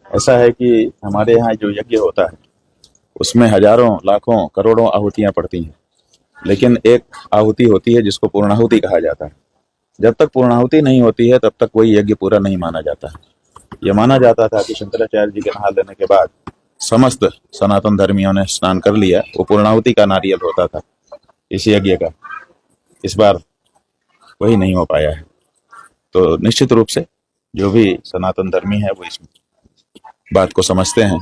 ऐसा है कि हमारे यहाँ जो यज्ञ होता है उसमें हजारों लाखों करोड़ों आहुतियां पड़ती हैं, लेकिन एक आहुति होती है जिसको पूर्णाहुति कहा जाता है। जब तक पूर्णाहुति नहीं होती है तब तक कोई यज्ञ पूरा नहीं माना जाता है। यह माना जाता था कि शंकराचार्य जी के नहा लेने के बाद समस्त सनातन धर्मियों ने स्नान कर लिया, वो पूर्णाहुति का नारियल होता था इस यज्ञ का। इस बार वही नहीं हो पाया है। तो निश्चित रूप से जो भी सनातन धर्मी है वो इस बात को समझते हैं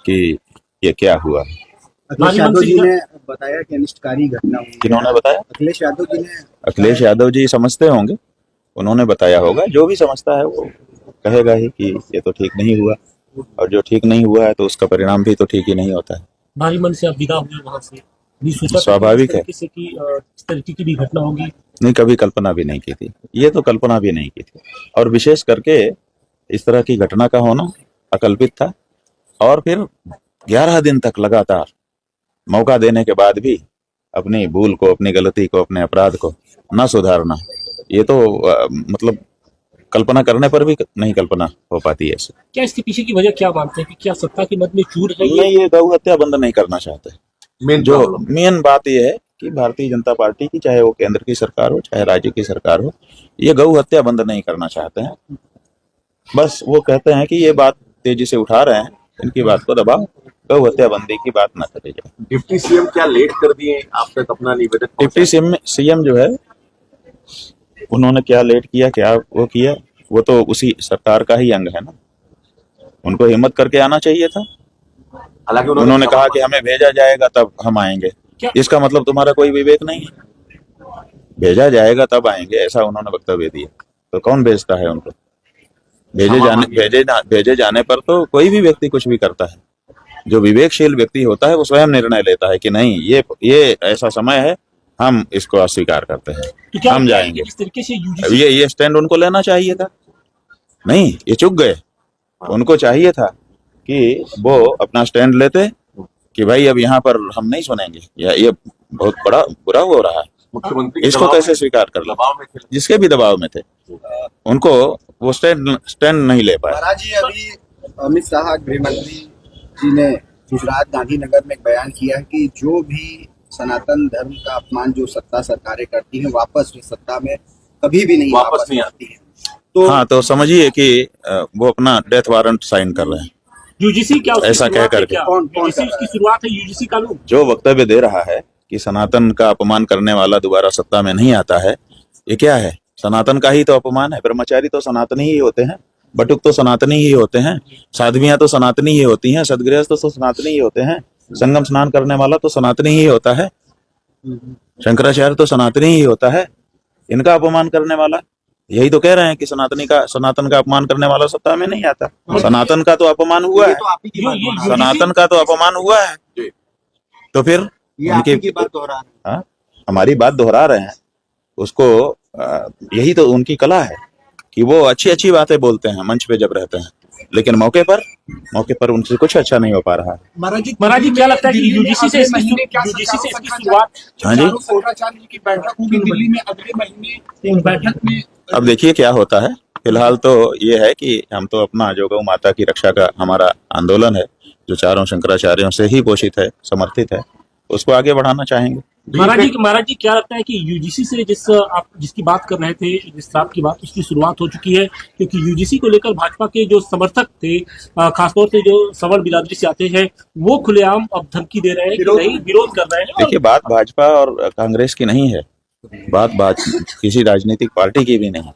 कि ये क्या हुआ। अखिलेश यादव जी ने बताया कि अनिष्टकारी घटना हुई। किन्होंने बताया? अखिलेश यादव जी ने। अखिलेश यादव जी समझते होंगे, उन्होंने बताया होगा। जो भी समझता है वो कहेगा ही कि ये तो ठीक नहीं हुआ, और जो ठीक नहीं हुआ है तो उसका परिणाम भी तो ठीक ही नहीं होता है। भारी मन से आप विदा हुए वहां से, नहीं सोचा स्वाभाविक है कि इस तरीके की भी घटना होगी? नहीं, कभी कल्पना भी नहीं की थी, ये तो कल्पना भी नहीं की थी। और विशेष करके इस तरह की घटना का होना अकल्पित था। और फिर 11 दिन तक लगातार मौका देने के बाद भी अपनी भूल को, अपनी गलती को, अपने अपराध को न सुधारना, ये तो मतलब कल्पना करने पर भी नहीं कल्पना हो पाती है ऐसे। क्या इसके पीछे की वजह क्या मानते हैं कि क्या सत्ता की मद में चूर है? ये गौ हत्या बंद नहीं करना चाहते। जो मेन बात यह है कि भारतीय जनता पार्टी की, चाहे वो केंद्र की सरकार हो चाहे राज्य की सरकार हो, ये गौ हत्या बंद नहीं करना चाहते हैं। बस वो कहते हैं कि ये बात तेजी से उठा रहे हैं, इनकी बात को दबाओ, गौ हत्या बंदी की बात न करी जाए। डिप्टी सीएम क्या लेट कर दिए आप तक अपना निवेदन? डिप्टी सीएम जो है, उन्होंने क्या लेट किया, क्या वो किया, वो तो उसी सरकार का ही अंग है ना। उनको हिम्मत करके आना चाहिए था। हालांकि उन्होंने कहा कि हमें भेजा जाएगा तब हम आएंगे। इसका मतलब तुम्हारा कोई विवेक नहीं है। भेजा जाएगा तब आएंगे, ऐसा उन्होंने वक्तव्य दिया। तो कौन भेजता है उनको? भेजे जाने पर तो कोई भी व्यक्ति कुछ भी करता है। जो विवेकशील व्यक्ति होता है वो स्वयं निर्णय लेता है कि नहीं, ये ऐसा समय है, हम इसको अस्वीकार करते हैं, तो हम जाएंगे। इस तरीके से ये स्टैंड उनको लेना चाहिए था। नहीं, ये चूक गए। उनको चाहिए था कि वो अपना स्टैंड लेते कि भाई अब यहाँ पर हम नहीं सुनेंगे, ये बहुत बड़ा बुरा हो रहा है, मुख्यमंत्री इसको कैसे स्वीकार कर लो। जिसके भी दबाव में थे, उनको वो स्टैंड नहीं ले पाए। महाराज जी, अभी अमित शाह गृह मंत्री जी ने गुजरात गांधीनगर में एक बयान किया है कि जो भी सनातन धर्म का अपमान जो सत्ता सरकारें करती हैं, वापस सत्ता में कभी भी नहीं वापस नहीं आती है। तो हाँ, तो समझिए कि वो अपना डेथ वारंट साइन कर रहे हैं। यूजीसी क्या ऐसा कह करके यूजीसी उसकी शुरुआत है, यूजीसी कानून जो वक्तव्य दे रहा है कि सनातन का अपमान करने वाला दोबारा सत्ता में नहीं आता है, ये क्या है? सनातन का ही तो अपमान है। ब्रह्मचारी तो सनातनी ही होते हैं, बटुक तो सनातनी ही होते हैं, साध्वियां तो सनातनी ही होती हैं, सदगृहस्थ तो सनातनी ही होते हैं, संगम स्नान करने वाला तो सनातनी ही होता है, शंकराचार्य तो सनातनी ही होता है। इनका अपमान करने वाला, यही तो कह रहे हैं कि सनातन का अपमान करने वाला सत्ता में नहीं आता। सनातन का तो अपमान हुआ है, सनातन का तो अपमान हुआ है। तो फिर उनकी बात दोहरा रहे हैं। हमारी बात दोहरा रहे हैं उसको। यही तो उनकी कला है कि वो अच्छी अच्छी बातें बोलते हैं मंच पे जब रहते हैं, लेकिन मौके पर उनसे कुछ अच्छा नहीं हो पा रहा है। महाराज जी, क्या लगता है कि यूजीसी से इसकी शुरुआत? हाँ जी, की बैठक होगी दिल्ली में अगले महीने। बैठक में अब देखिए क्या होता है। फिलहाल तो ये है कि हम तो अपना जो गौ माता की रक्षा का हमारा आंदोलन है, जो चारों शंकराचार्यों से ही पोषित है, समर्थित है, उसको आगे बढ़ाना चाहेंगे। महाराज जी, क्या लगता है कि यूजीसी से आप जिसकी बात कर रहे थे, जिस की बात, उसकी शुरुआत हो चुकी है? क्योंकि यूजीसी को लेकर भाजपा के जो समर्थक थे, खासतौर से जो सवर्ण बिरादरी से आते हैं, वो खुलेआम अब धमकी दे रहे हैं कि नहीं, विरोध कर रहे हैं। देखिए, बात भाजपा और कांग्रेस की नहीं है, बात किसी राजनीतिक पार्टी की भी नहीं।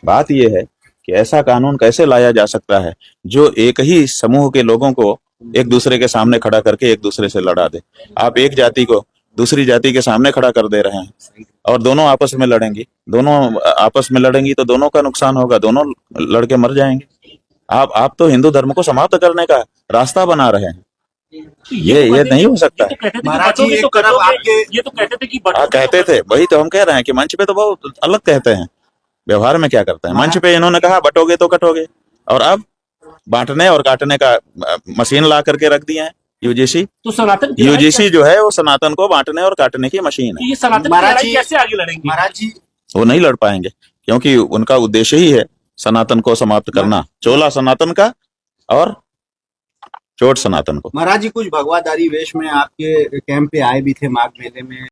बात यह है कि ऐसा कानून कैसे लाया जा सकता है जो एक ही समूह के लोगों को एक दूसरे के सामने खड़ा करके एक दूसरे से लड़ा दे। आप एक जाति को दूसरी जाति के सामने खड़ा कर दे रहे हैं और दोनों आपस में लड़ेंगी। दोनों आपस में लड़ेंगी तो दोनों का नुकसान होगा, दोनों लड़के मर जाएंगे। आप तो हिंदू धर्म को समाप्त करने का रास्ता बना रहे हैं। ये नहीं हो सकता है। महाराज जी, एक तरफ आपके ये तो कहते थे कि कहते थे, वही तो हम कह रहे हैं कि मंच पे तो बहुत अलग कहते हैं, व्यवहार में क्या करते हैं। मंच पे इन्होंने कहा बटोगे तो कटोगे, और अब बांटने और काटने का मशीन ला करके रख दिए हैं यूजीसी। तो सनातन यूजीसी जो है वो सनातन को बांटने और काटने की मशीन है। ये सनातन लड़ाई कैसे आगे लड़ेंगे? महाराज जी, वो नहीं लड़ पाएंगे, क्योंकि उनका उद्देश्य ही है सनातन को समाप्त करना, चोला सनातन का और चोट सनातन को। महाराज जी कुछ भगवादारी वेश में आपके कैंप पे आए भी थे माघ मेले में।